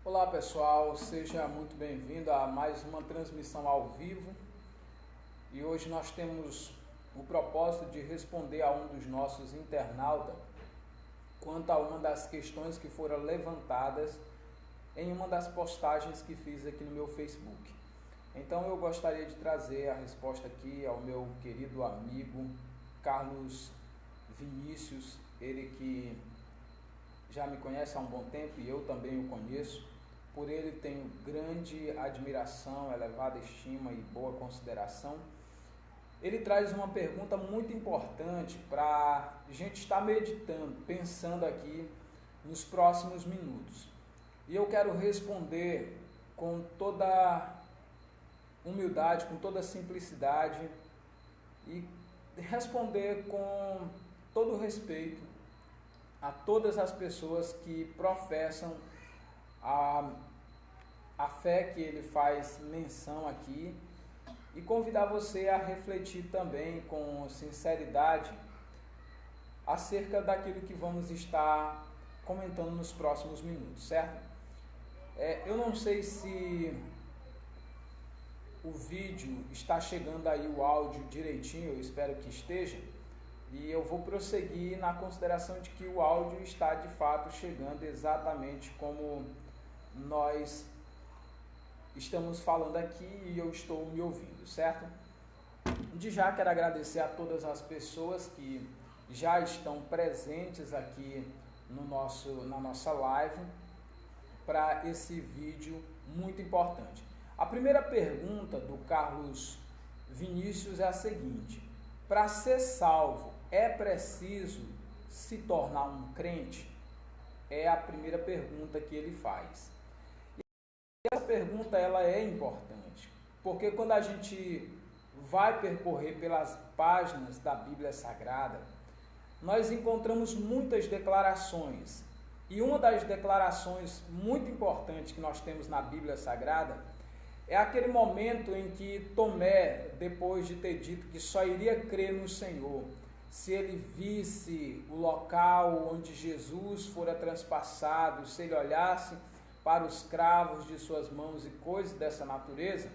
Olá pessoal, seja muito bem-vindo a mais uma transmissão ao vivo e hoje nós temos o propósito de responder a um dos nossos internautas quanto a uma das questões que foram levantadas em uma das postagens que fiz aqui no meu Facebook. Então eu gostaria de trazer a resposta aqui ao meu querido amigo Carlos Vinícius, ele que já me conhece há um bom tempo e eu também o conheço. Por ele tenho grande admiração, elevada estima e boa consideração. Ele traz uma pergunta muito importante para a gente estar meditando, pensando aqui nos próximos minutos. E eu quero responder com toda humildade, com toda simplicidade e responder com todo respeito a todas as pessoas que professam a fé que ele faz menção aqui e convidar você a refletir também com sinceridade acerca daquilo que vamos estar comentando nos próximos minutos, certo? Eu não sei se o vídeo está chegando aí o áudio direitinho, eu espero que esteja, e eu vou prosseguir na consideração de que o áudio está de fato chegando exatamente como nós estamos falando aqui e eu estou me ouvindo, certo? De já quero agradecer a todas as pessoas que já estão presentes aqui na nossa live para esse vídeo muito importante. A primeira pergunta do Carlos Vinícius é a seguinte: para ser salvo, é preciso se tornar um crente? É a primeira pergunta que ele faz. Essa pergunta ela é importante, porque quando a gente vai percorrer pelas páginas da Bíblia Sagrada, nós encontramos muitas declarações. E uma das declarações muito importantes que nós temos na Bíblia Sagrada é aquele momento em que Tomé, depois de ter dito que só iria crer no Senhor se ele visse o local onde Jesus fora transpassado, se ele olhasse para os cravos de suas mãos e coisas dessa natureza,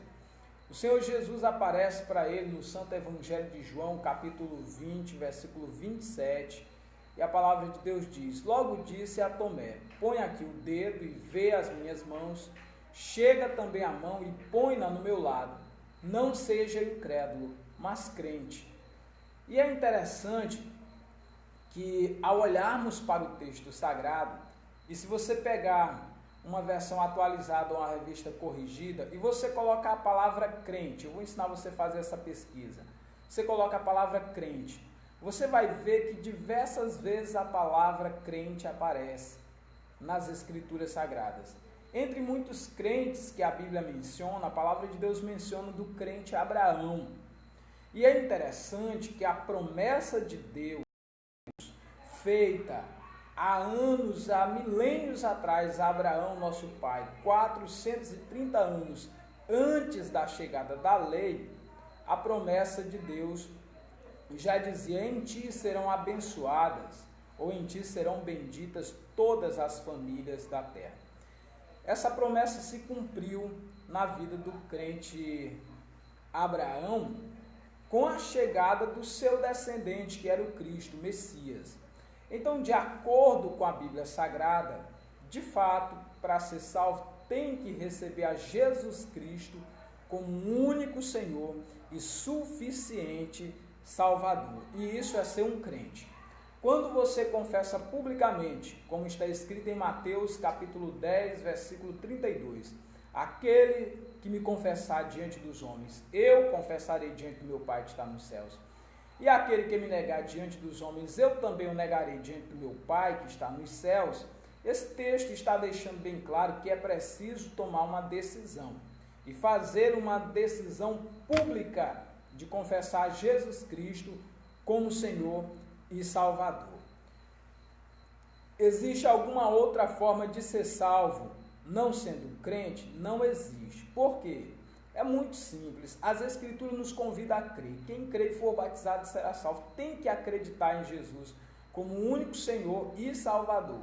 o Senhor Jesus aparece para ele no Santo Evangelho de João, capítulo 20, versículo 27, e a palavra de Deus diz: logo disse a Tomé: põe aqui o dedo e vê as minhas mãos, chega também a mão e põe-na no meu lado, não seja incrédulo, mas crente. E é interessante que ao olharmos para o texto sagrado, e se você pegar uma versão atualizada ou uma revista corrigida, e você colocar a palavra crente, eu vou ensinar você a fazer essa pesquisa, você coloca a palavra crente, você vai ver que diversas vezes a palavra crente aparece nas escrituras sagradas. Entre muitos crentes que a Bíblia menciona, a palavra de Deus menciona do crente Abraão. E é interessante que a promessa de Deus feita há anos, há milênios atrás, a Abraão, nosso pai, 430 anos antes da chegada da lei, a promessa de Deus já dizia: em ti serão abençoadas, ou em ti serão benditas todas as famílias da terra. Essa promessa se cumpriu na vida do crente Abraão com a chegada do seu descendente, que era o Cristo, o Messias. Então, de acordo com a Bíblia Sagrada, de fato, para ser salvo, tem que receber a Jesus Cristo como único Senhor e suficiente Salvador. E isso é ser um crente. Quando você confessa publicamente, como está escrito em Mateus capítulo 10, versículo 32, aquele que me confessar diante dos homens, eu confessarei diante do meu Pai que está nos céus. E aquele que me negar diante dos homens, eu também o negarei diante do meu Pai que está nos céus. Esse texto está deixando bem claro que é preciso tomar uma decisão e fazer uma decisão pública de confessar Jesus Cristo como Senhor e Salvador. Existe alguma outra forma de ser salvo não sendo crente? Não existe. Por quê? É muito simples. As Escrituras nos convidam a crer. Quem crer e for batizado será salvo. Tem que acreditar em Jesus como o único Senhor e Salvador.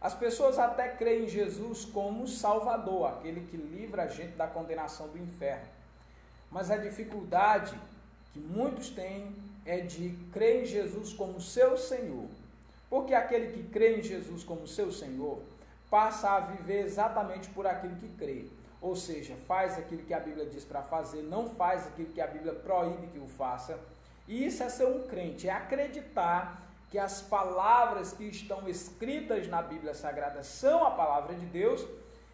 As pessoas até creem em Jesus como Salvador, aquele que livra a gente da condenação do inferno. Mas a dificuldade que muitos têm é de crer em Jesus como seu Senhor. Porque aquele que crê em Jesus como seu Senhor passa a viver exatamente por aquilo que crê. Ou seja, faz aquilo que a Bíblia diz para fazer, não faz aquilo que a Bíblia proíbe que o faça. E isso é ser um crente, é acreditar que as palavras que estão escritas na Bíblia Sagrada são a palavra de Deus,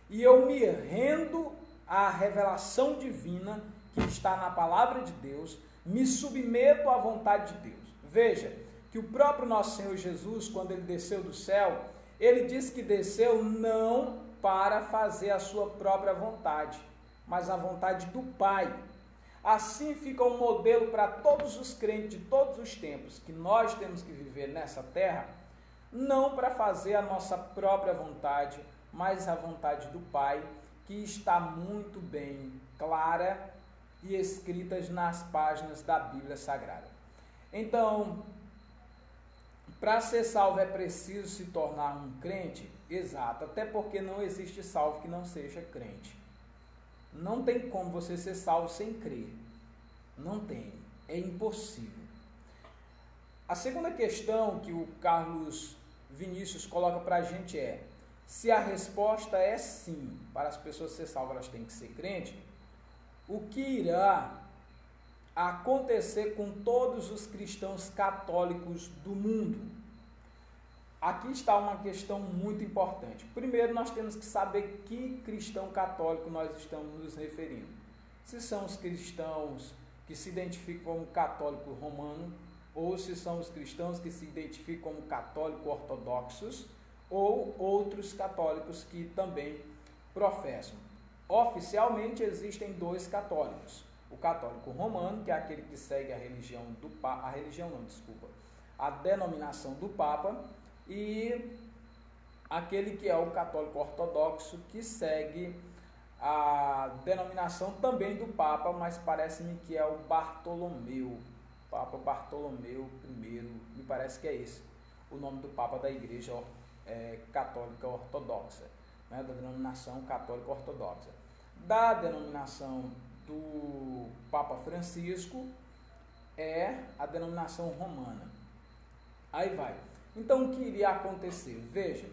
e eu me rendo à revelação divina que está na palavra de Deus, me submeto à vontade de Deus. Veja que o próprio nosso Senhor Jesus, quando ele desceu do céu, ele disse que desceu não para fazer a sua própria vontade, mas a vontade do Pai. Assim fica um modelo para todos os crentes de todos os tempos, que nós temos que viver nessa terra, não para fazer a nossa própria vontade, mas a vontade do Pai, que está muito bem clara e escritas nas páginas da Bíblia Sagrada. Então, para ser salvo é preciso se tornar um crente? Exato, até porque não existe salvo que não seja crente. Não tem como você ser salvo sem crer. Não tem. É impossível. A segunda questão que o Carlos Vinícius coloca para a gente é: se a resposta é sim, para as pessoas ser salvas elas têm que ser crente, o que irá acontecer com todos os cristãos católicos do mundo? Aqui está uma questão muito importante. Primeiro, nós temos que saber que cristão católico nós estamos nos referindo. Se são os cristãos que se identificam como católico romano, ou se são os cristãos que se identificam como católico ortodoxos, ou outros católicos que também professam. Oficialmente existem dois católicos. O católico romano, que é aquele que segue a religião do Papa, a denominação do Papa, e aquele que é o católico ortodoxo, que segue a denominação também do Papa, mas parece-me que é o Bartolomeu, Papa Bartolomeu I, me parece que é esse o nome do Papa da Igreja Católica Ortodoxa, né, da denominação Católica Ortodoxa. Da denominação do Papa Francisco é a denominação romana. Aí vai. Então, o que iria acontecer? Veja,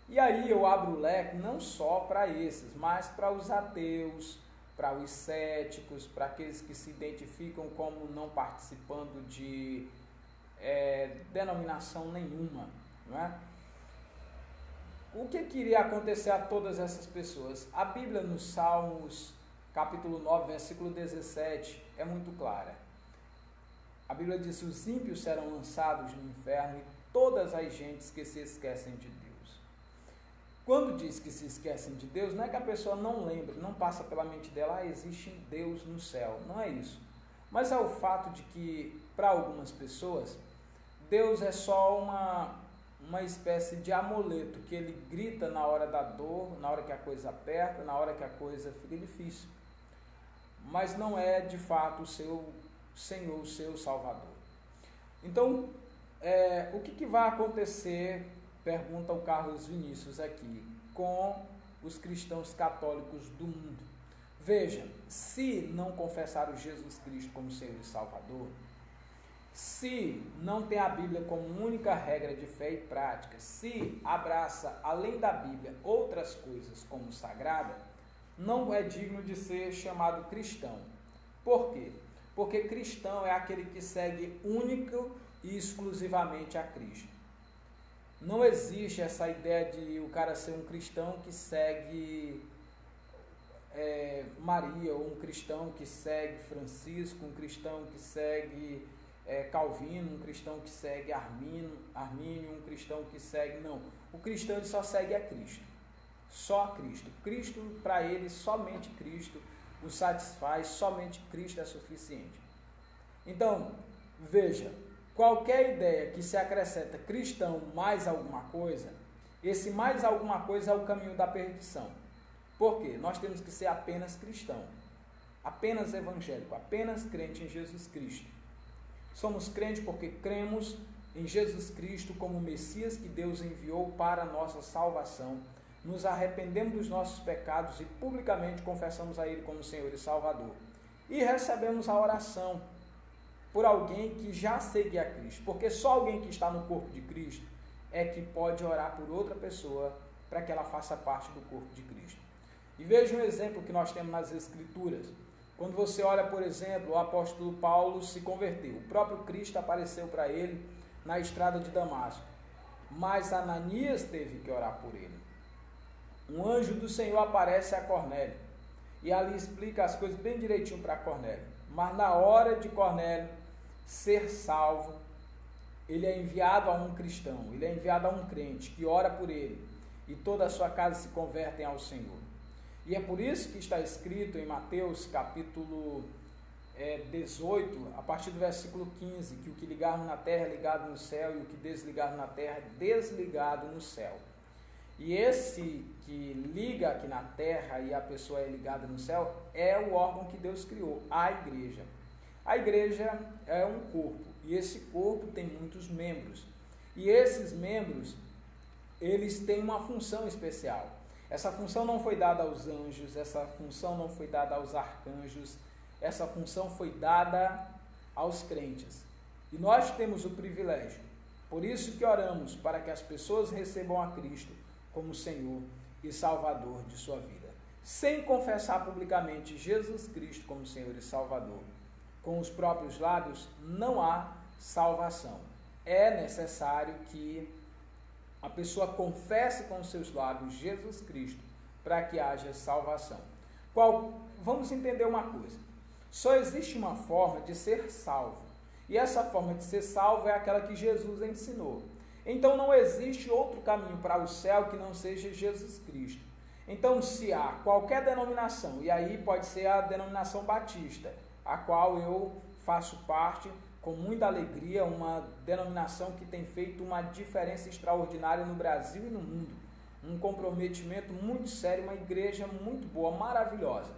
e aí eu abro o leque não só para esses, mas para os ateus, para os céticos, para aqueles que se identificam como não participando de denominação nenhuma, não é? O que iria acontecer a todas essas pessoas? A Bíblia nos Salmos, capítulo 9, versículo 17, é muito clara. A Bíblia diz: os ímpios serão lançados no inferno e todas as gentes que se esquecem de Deus. Quando diz que se esquecem de Deus, não é que a pessoa não lembra, não passa pela mente dela, existe Deus no céu, não é isso. Mas é o fato de que, para algumas pessoas, Deus é só uma espécie de amuleto, que ele grita na hora da dor, na hora que a coisa aperta, na hora que a coisa fica difícil. Mas não é, de fato, o seu Senhor, o seu Salvador. Então, o que vai acontecer, pergunta o Carlos Vinícius aqui, com os cristãos católicos do mundo? Veja, se não confessaram Jesus Cristo como Senhor e Salvador, se não tem a Bíblia como única regra de fé e prática, se abraça, além da Bíblia, outras coisas como sagrada, não é digno de ser chamado cristão. Por quê? Porque cristão é aquele que segue único e exclusivamente a Cristo. Não existe essa ideia de o cara ser um cristão que segue Maria, ou um cristão que segue Francisco, um cristão que segue Calvino, um cristão que segue Armínio, um cristão que segue... Não, o cristão ele só segue a Cristo. Só a Cristo. Cristo, para ele, somente Cristo o satisfaz, somente Cristo é suficiente. Então, veja, qualquer ideia que se acrescenta cristão mais alguma coisa, esse mais alguma coisa é o caminho da perdição. Por quê? Nós temos que ser apenas cristão, apenas evangélico, apenas crente em Jesus Cristo. Somos crentes porque cremos em Jesus Cristo como o Messias que Deus enviou para a nossa salvação, nos arrependemos dos nossos pecados e publicamente confessamos a Ele como Senhor e Salvador. E recebemos a oração por alguém que já segue a Cristo, porque só alguém que está no corpo de Cristo é que pode orar por outra pessoa para que ela faça parte do corpo de Cristo. E veja um exemplo que nós temos nas Escrituras. Quando você olha, por exemplo, o apóstolo Paulo se converteu, o próprio Cristo apareceu para ele na estrada de Damasco, mas Ananias teve que orar por ele. Um anjo do Senhor aparece a Cornélio e ali explica as coisas bem direitinho para Cornélio. Mas na hora de Cornélio ser salvo, ele é enviado a um cristão, ele é enviado a um crente que ora por ele e toda a sua casa se convertem ao Senhor. E é por isso que está escrito em Mateus capítulo 18, a partir do versículo 15, que o que ligarmos na terra é ligado no céu e o que desligarmos na terra é desligado no céu. E esse que liga aqui na terra e a pessoa é ligada no céu é o órgão que Deus criou, a igreja. A igreja é um corpo e esse corpo tem muitos membros. E esses membros, eles têm uma função especial. Essa função não foi dada aos anjos, essa função não foi dada aos arcanjos, essa função foi dada aos crentes. E nós temos o privilégio, por isso que oramos para que as pessoas recebam a Cristo como Senhor e Salvador de sua vida, sem confessar publicamente Jesus Cristo como Senhor e Salvador. Com os próprios lábios não há salvação. É necessário que a pessoa confesse com os seus lábios Jesus Cristo para que haja salvação. Vamos entender uma coisa. Só existe uma forma de ser salvo. E essa forma de ser salvo é aquela que Jesus ensinou. Então não existe outro caminho para o céu que não seja Jesus Cristo. Então se há qualquer denominação, e aí pode ser a denominação batista, a qual eu faço parte com muita alegria, uma denominação que tem feito uma diferença extraordinária no Brasil e no mundo. Um comprometimento muito sério, uma igreja muito boa, maravilhosa.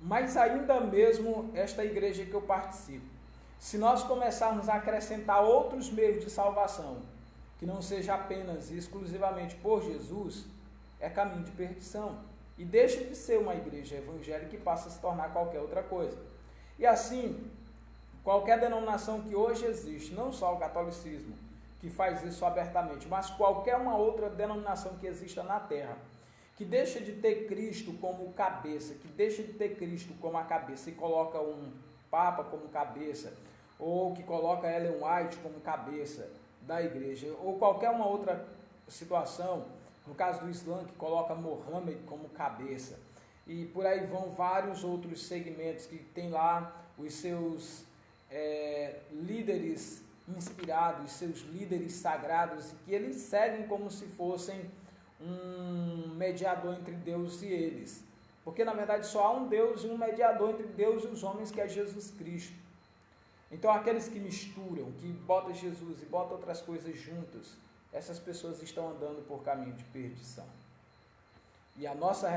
Mas ainda mesmo esta igreja que eu participo, se nós começarmos a acrescentar outros meios de salvação, que não seja apenas e exclusivamente por Jesus, é caminho de perdição. E deixa de ser uma igreja evangélica e passa a se tornar qualquer outra coisa. E assim, qualquer denominação que hoje existe, não só o catolicismo, que faz isso abertamente, mas qualquer uma outra denominação que exista na terra, que deixa de ter Cristo como cabeça, que deixa de ter Cristo como a cabeça e coloca um Papa como cabeça, ou que coloca Ellen White como cabeça da igreja, ou qualquer uma outra situação, no caso do Islã, que coloca Mohammed como cabeça, e por aí vão vários outros segmentos que tem lá os seus líderes inspirados, seus líderes sagrados, e que eles seguem como se fossem um mediador entre Deus e eles. Porque, na verdade, só há um Deus e um mediador entre Deus e os homens, que é Jesus Cristo. Então, aqueles que misturam, que botam Jesus e botam outras coisas juntas, essas pessoas estão andando por caminho de perdição. E a nossa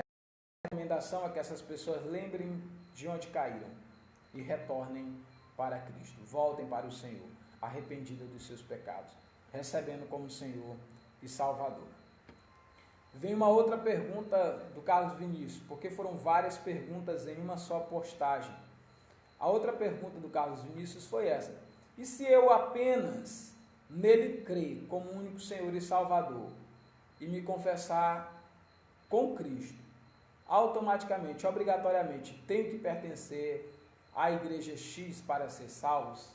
recomendação é que essas pessoas lembrem de onde caíram e retornem para Cristo. Voltem para o Senhor, arrependidas dos seus pecados, recebendo como Senhor e Salvador. Vem uma outra pergunta do Carlos Vinícius, porque foram várias perguntas em uma só postagem. A outra pergunta do Carlos Vinícius foi essa: e se eu apenas nele crer como único Senhor e Salvador e me confessar com Cristo, automaticamente, obrigatoriamente, tenho que pertencer à igreja X para ser salvos?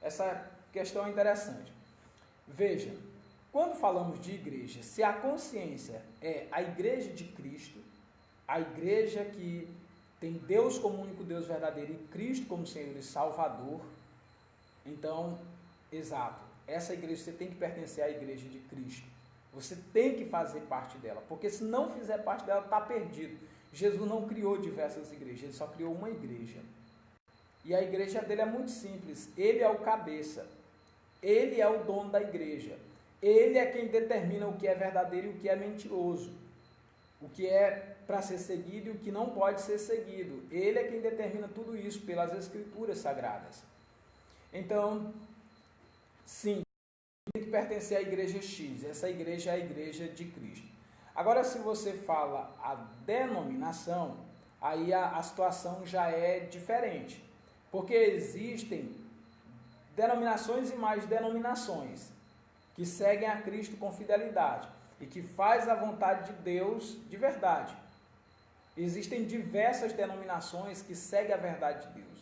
Essa questão é interessante. Veja, quando falamos de igreja, se a consciência é a igreja de Cristo, a igreja que tem Deus como único Deus verdadeiro e Cristo como Senhor e Salvador, então, exato, essa igreja, você tem que pertencer à igreja de Cristo. Você tem que fazer parte dela, porque se não fizer parte dela, está perdido. Jesus não criou diversas igrejas, ele só criou uma igreja. E a igreja dele é muito simples, ele é o cabeça, ele é o dono da igreja. Ele é quem determina o que é verdadeiro e o que é mentiroso, o que é para ser seguido e o que não pode ser seguido. Ele é quem determina tudo isso pelas Escrituras Sagradas. Então, Sim, tem que pertencer à igreja X. Essa igreja é a igreja de Cristo. Agora, se você fala a denominação, aí a situação já é diferente. Porque existem denominações e mais denominações que seguem a Cristo com fidelidade e que faz a vontade de Deus de verdade. Existem diversas denominações que seguem a verdade de Deus,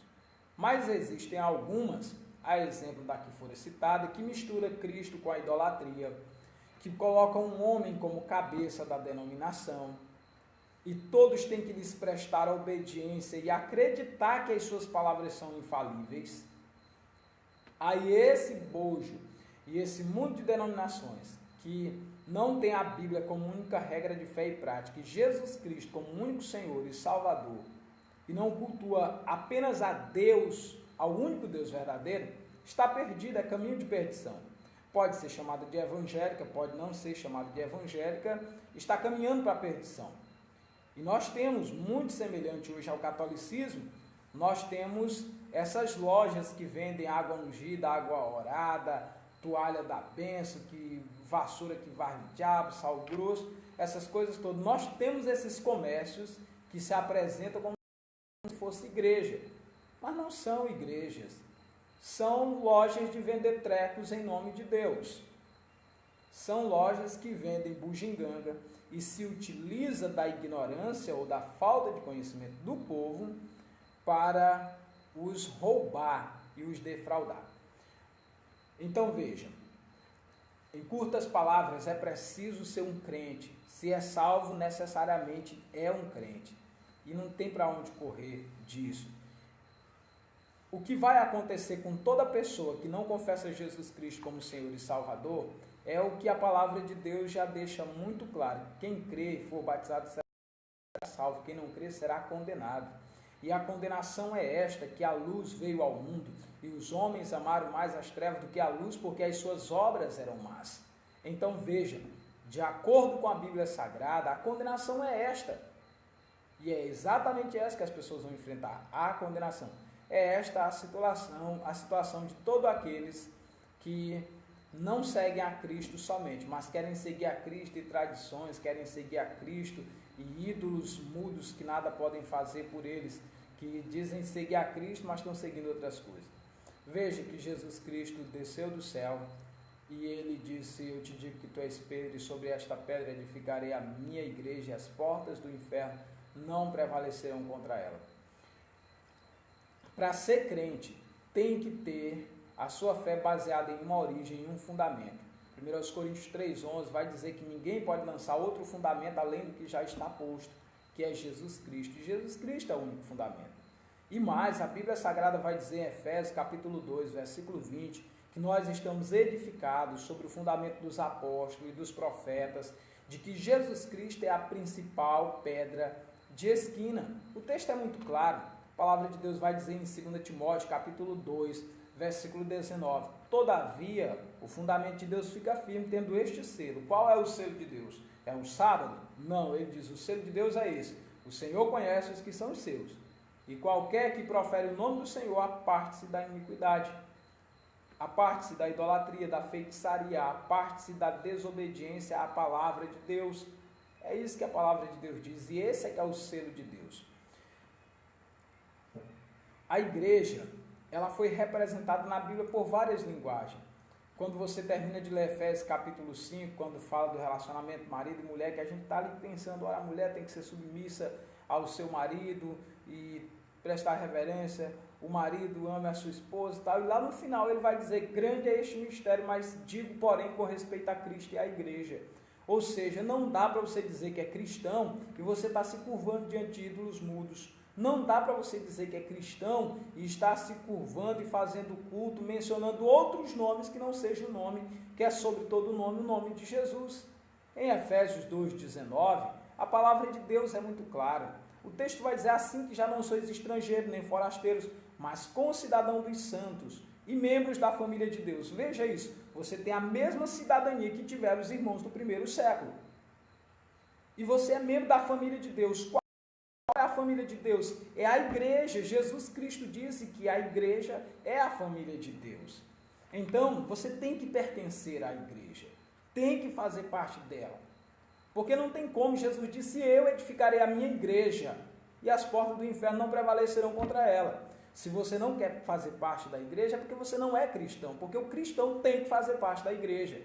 mas existem algumas, a exemplo da que fora citada, que mistura Cristo com a idolatria, que colocam um homem como cabeça da denominação, e todos têm que lhes prestar obediência e acreditar que as suas palavras são infalíveis. Aí esse bojo e esse mundo de denominações que não tem a Bíblia como única regra de fé e prática, e Jesus Cristo como único Senhor e Salvador, e não cultua apenas a Deus, ao único Deus verdadeiro, está perdido, é caminho de perdição. Pode ser chamado de evangélica, pode não ser chamado de evangélica, está caminhando para a perdição. E nós temos, muito semelhante hoje ao catolicismo, nós temos essas lojas que vendem água ungida, água orada, toalha da bênção, vassoura que varre o diabo, sal grosso, essas coisas todas. Nós temos esses comércios que se apresentam como se fosse igreja, mas não são igrejas. São lojas de vender trecos em nome de Deus. São lojas que vendem bugiganga e se utiliza da ignorância ou da falta de conhecimento do povo para os roubar e os defraudar. Então veja, em curtas palavras, é preciso ser um crente. Se é salvo, necessariamente é um crente. E não tem para onde correr disso. O que vai acontecer com toda pessoa que não confessa Jesus Cristo como Senhor e Salvador é o que a palavra de Deus já deixa muito claro. Quem crê e for batizado será salvo, quem não crê será condenado. E a condenação é esta, que a luz veio ao mundo, e os homens amaram mais as trevas do que a luz, porque as suas obras eram más. Então veja, de acordo com a Bíblia Sagrada, a condenação é esta. E é exatamente essa que as pessoas vão enfrentar, a condenação. É esta a situação de todos aqueles que não seguem a Cristo somente, mas querem seguir a Cristo e tradições, querem seguir a Cristo e ídolos mudos que nada podem fazer por eles, que dizem seguir a Cristo, mas estão seguindo outras coisas. Veja que Jesus Cristo desceu do céu e ele disse: eu te digo que tu és Pedro, e sobre esta pedra edificarei a minha igreja, e as portas do inferno não prevalecerão contra ela. Para ser crente, tem que ter a sua fé baseada em uma origem, em um fundamento. 1 Coríntios 3,11 vai dizer que ninguém pode lançar outro fundamento além do que já está posto, que é Jesus Cristo. E Jesus Cristo é o único fundamento. E mais, a Bíblia Sagrada vai dizer em Efésios capítulo 2, versículo 20, que nós estamos edificados sobre o fundamento dos apóstolos e dos profetas, de que Jesus Cristo é a principal pedra de esquina. O texto é muito claro. A palavra de Deus vai dizer em 2 Timóteo capítulo 2, versículo 19, todavia, o fundamento de Deus fica firme, tendo este selo. Qual é o selo de Deus? É o sábado? Não, ele diz, o selo de Deus é esse. O Senhor conhece os que são os seus. E qualquer que profere o nome do Senhor, aparte-se da iniquidade. Aparte-se da idolatria, da feitiçaria, aparte-se da desobediência à palavra de Deus. É isso que a palavra de Deus diz, e esse é que é o selo de Deus. A igreja, ela foi representada na Bíblia por várias linguagens. Quando você termina de ler Efésios capítulo 5, quando fala do relacionamento marido e mulher, que a gente está ali pensando, olha, a mulher tem que ser submissa ao seu marido e prestar reverência, o marido ama a sua esposa e tal, e lá no final ele vai dizer, grande é este mistério, mas digo, porém, com respeito a Cristo e à igreja. Ou seja, não dá para você dizer que é cristão e você está se curvando diante de ídolos mudos. Não dá para você dizer que é cristão e está se curvando e fazendo culto, mencionando outros nomes que não seja o nome, que é sobre todo o nome de Jesus. Em Efésios 2,19, a palavra de Deus é muito clara. O texto vai dizer assim que já não sois estrangeiros nem forasteiros, mas concidadão dos santos e membros da família de Deus. Veja isso, você tem a mesma cidadania que tiveram os irmãos do primeiro século. E você é membro da família de Deus. Qual é a família de Deus? É a igreja. Jesus Cristo disse que a igreja é a família de Deus. Então, você tem que pertencer à igreja, tem que fazer parte dela. Porque não tem como, Jesus disse, eu edificarei a minha igreja e as portas do inferno não prevalecerão contra ela. Se você não quer fazer parte da igreja, é porque você não é cristão, porque o cristão tem que fazer parte da igreja.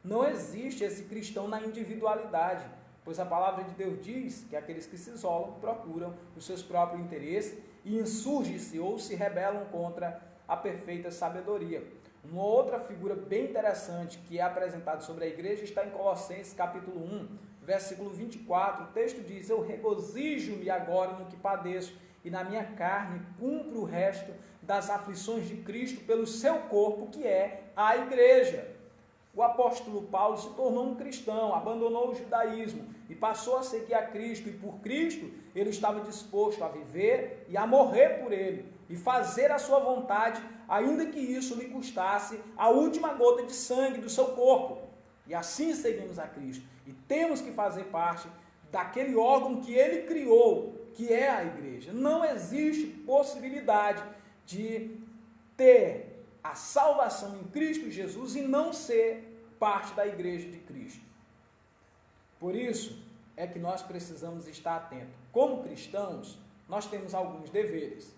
Não existe esse cristão na individualidade, pois a palavra de Deus diz que aqueles que se isolam procuram os seus próprios interesses e insurgem-se ou se rebelam contra a perfeita sabedoria. Uma outra figura bem interessante que é apresentada sobre a igreja está em Colossenses capítulo 1, versículo 24. O texto diz, eu regozijo-me agora no que padeço e na minha carne cumpro o resto das aflições de Cristo pelo seu corpo, que é a igreja. O apóstolo Paulo se tornou um cristão, abandonou o judaísmo e passou a seguir a Cristo, e por Cristo ele estava disposto a viver e a morrer por ele, e fazer a sua vontade, ainda que isso lhe custasse a última gota de sangue do seu corpo. E assim seguimos a Cristo, e temos que fazer parte daquele órgão que ele criou, que é a igreja. Não existe possibilidade de ter a salvação em Cristo Jesus e não ser parte da igreja de Cristo. Por isso é que nós precisamos estar atentos. Como cristãos, nós temos alguns deveres.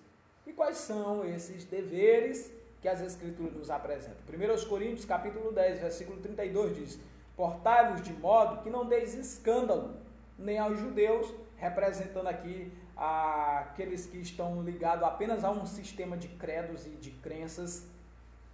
E quais são esses deveres que as Escrituras nos apresentam? 1 Coríntios capítulo 10, versículo 32 diz, portai-vos de modo que não deis escândalo, nem aos judeus, representando aqui aqueles que estão ligados apenas a um sistema de credos e de crenças,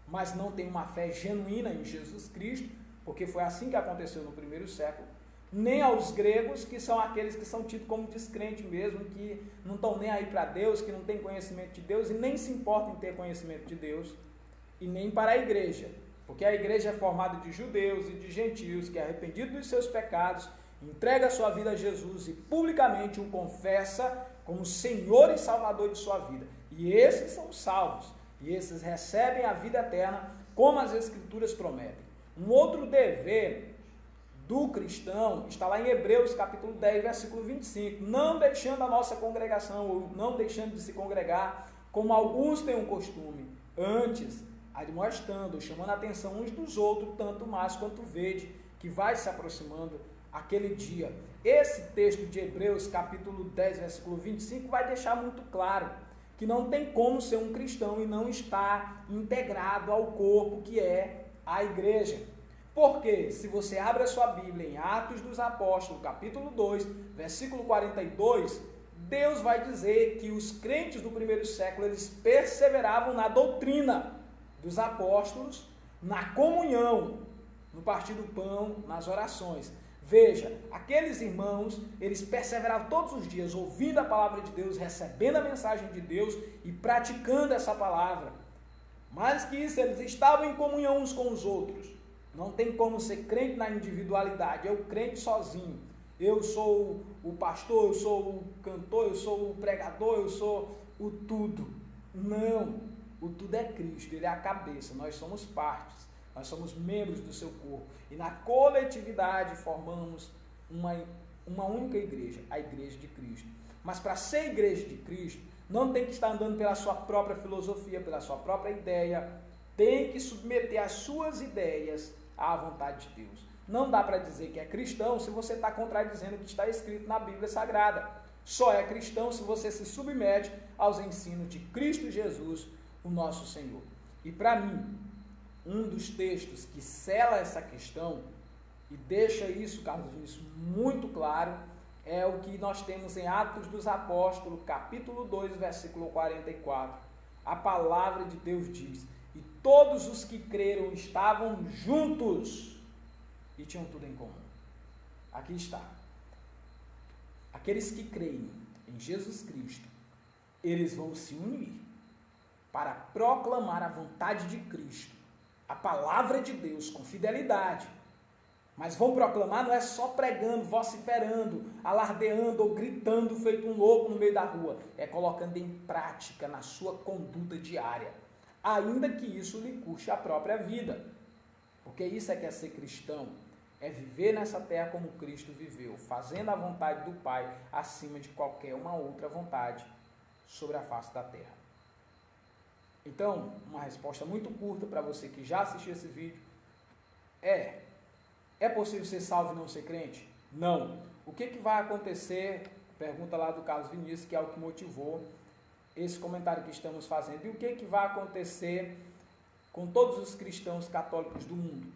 mas não têm uma fé genuína em Jesus Cristo, porque foi assim que aconteceu no primeiro século, nem aos gregos, que são aqueles que são tidos como descrentes mesmo, que não estão nem aí para Deus, que não têm conhecimento de Deus e nem se importam em ter conhecimento de Deus, e nem para a igreja, porque a igreja é formada de judeus e de gentios, que arrependido dos seus pecados, entrega a sua vida a Jesus e publicamente o confessa como Senhor e Salvador de sua vida. E esses são salvos, e esses recebem a vida eterna, como as Escrituras prometem. Um outro dever do cristão está lá em Hebreus capítulo 10, versículo 25, não deixando a nossa congregação, ou não deixando de se congregar, como alguns têm um costume, antes admoestando, chamando a atenção uns dos outros, tanto mais quanto vede que vai se aproximando aquele dia. Esse texto de Hebreus capítulo 10, versículo 25, vai deixar muito claro que não tem como ser um cristão e não estar integrado ao corpo que é a igreja. Porque se você abre a sua Bíblia em Atos dos Apóstolos, capítulo 2, versículo 42, Deus vai dizer que os crentes do primeiro século, eles perseveravam na doutrina dos apóstolos, na comunhão, no partir do pão, nas orações. Veja, aqueles irmãos, eles perseveravam todos os dias, ouvindo a palavra de Deus, recebendo a mensagem de Deus e praticando essa palavra. Mais que isso, eles estavam em comunhão uns com os outros. Não tem como ser crente na individualidade, é o crente sozinho. Eu sou o pastor, eu sou o cantor, eu sou o pregador, eu sou o tudo. Não, o tudo é Cristo, Ele é a cabeça, nós somos partes, nós somos membros do seu corpo. E na coletividade formamos uma única igreja, a igreja de Cristo. Mas para ser igreja de Cristo, não tem que estar andando pela sua própria filosofia, pela sua própria ideia, tem que submeter as suas ideias à vontade de Deus. Não dá para dizer que é cristão se você está contradizendo o que está escrito na Bíblia Sagrada. Só é cristão se você se submete aos ensinos de Cristo Jesus, o nosso Senhor. E para mim, um dos textos que sela essa questão e deixa isso, Carlos Vinícius, muito claro, é o que nós temos em Atos dos Apóstolos, capítulo 2, versículo 44. A palavra de Deus diz: e todos os que creram estavam juntos e tinham tudo em comum. Aqui está. Aqueles que creem em Jesus Cristo, eles vão se unir para proclamar a vontade de Cristo, a palavra de Deus com fidelidade. Mas vão proclamar não é só pregando, vociferando, alardeando ou gritando feito um louco no meio da rua. É colocando em prática na sua conduta diária, ainda que isso lhe custe a própria vida. Porque isso é que é ser cristão, é viver nessa terra como Cristo viveu, fazendo a vontade do Pai acima de qualquer uma outra vontade sobre a face da terra. Então, uma resposta muito curta para você que já assistiu esse vídeo é possível ser salvo e não ser crente? Não. O que vai acontecer? Pergunta lá do Carlos Vinícius, que é o que motivou esse comentário que estamos fazendo. E o que vai acontecer com todos os cristãos católicos do mundo?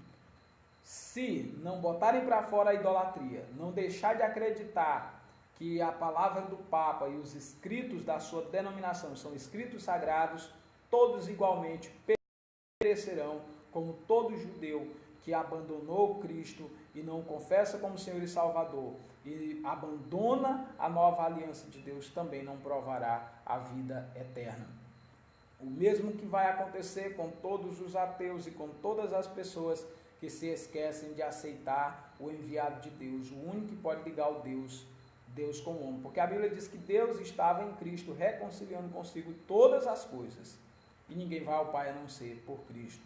Se não botarem para fora a idolatria, não deixar de acreditar que a palavra do Papa e os escritos da sua denominação são escritos sagrados, todos igualmente perecerão, como todo judeu que abandonou Cristo e não o confessa como Senhor e Salvador e abandona a nova aliança de Deus, também não provará a vida eterna. O mesmo que vai acontecer com todos os ateus e com todas as pessoas que se esquecem de aceitar o enviado de Deus, o único que pode ligar o Deus com o homem. Porque a Bíblia diz que Deus estava em Cristo reconciliando consigo todas as coisas. E ninguém vai ao Pai a não ser por Cristo.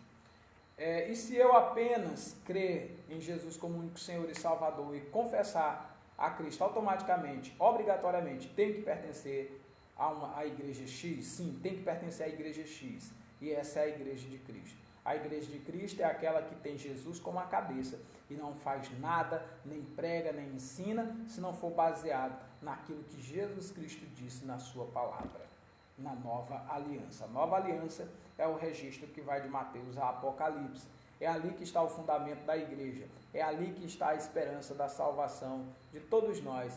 E se eu apenas crer em Jesus como único Senhor e Salvador e confessar a Cristo automaticamente, obrigatoriamente, tem que pertencer à igreja X? Sim, tem que pertencer à igreja X. E essa é a igreja de Cristo. A igreja de Cristo é aquela que tem Jesus como a cabeça e não faz nada, nem prega, nem ensina, se não for baseado naquilo que Jesus Cristo disse na sua palavra, na nova aliança. A nova aliança é o registro que vai de Mateus a Apocalipse. É ali que está o fundamento da igreja. É ali que está a esperança da salvação de todos nós,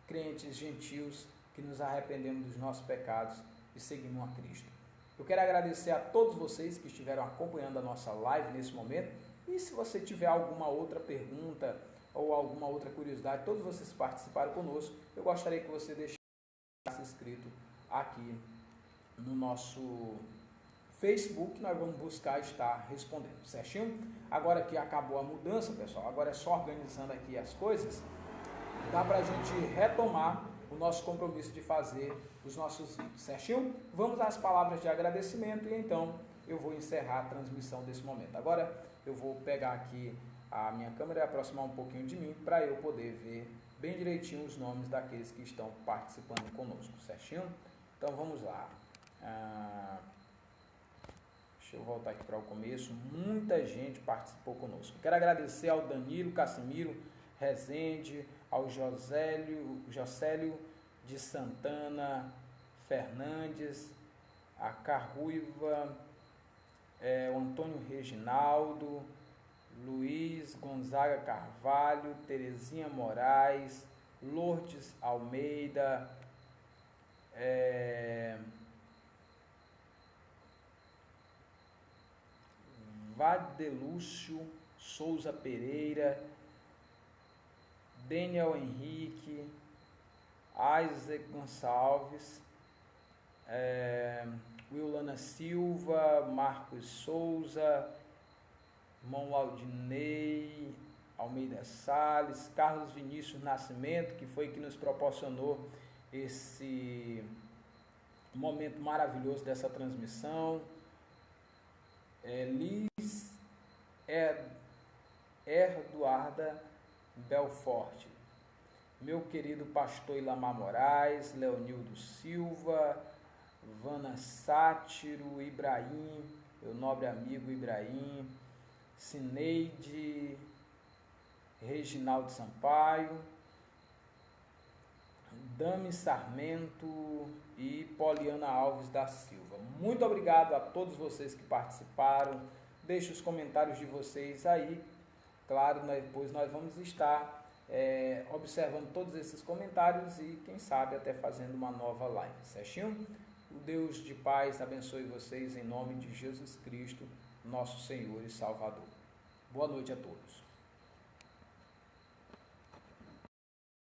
crentes gentios, que nos arrependemos dos nossos pecados e seguimos a Cristo. Eu quero agradecer a todos vocês que estiveram acompanhando a nossa live nesse momento. E se você tiver alguma outra pergunta ou alguma outra curiosidade, todos vocês participaram conosco, eu gostaria que você deixasse inscrito aqui no nosso Facebook, nós vamos buscar estar respondendo, certinho? Agora que acabou a mudança, pessoal, agora é só organizando aqui as coisas, dá pra gente retomar o nosso compromisso de fazer os nossos vídeos, certinho? Vamos às palavras de agradecimento e então eu vou encerrar a transmissão desse momento. Agora eu vou pegar aqui a minha câmera e aproximar um pouquinho de mim para eu poder ver bem direitinho os nomes daqueles que estão participando conosco, certinho? Então vamos lá. Deixa eu voltar aqui para o começo. Muita gente participou conosco. Quero agradecer ao Danilo Cassimiro Rezende, ao Jocélio de Santana Fernandes, a Carruiva, o Antônio Reginaldo, Luiz Gonzaga Carvalho, Terezinha Moraes, Lourdes Almeida, Vadelúcio Souza Pereira, Daniel Henrique, Isaac Gonçalves, Wilana Silva, Marcos Souza, Mão Aldinei, Almeida Salles, Carlos Vinícius Nascimento, que foi que nos proporcionou esse momento maravilhoso dessa transmissão, Liz Eduarda Belforte, meu querido pastor Ilamar Moraes, Leonildo Silva, Vana Sátiro, Ibrahim, meu nobre amigo Ibrahim, Cineide, Reginaldo Sampaio, Dami Sarmento e Poliana Alves da Silva. Muito obrigado a todos vocês que participaram. Deixe os comentários de vocês aí. Claro, depois nós vamos estar observando todos esses comentários e quem sabe até fazendo uma nova live, certinho? O Deus de paz abençoe vocês em nome de Jesus Cristo, nosso Senhor e Salvador. Boa noite a todos.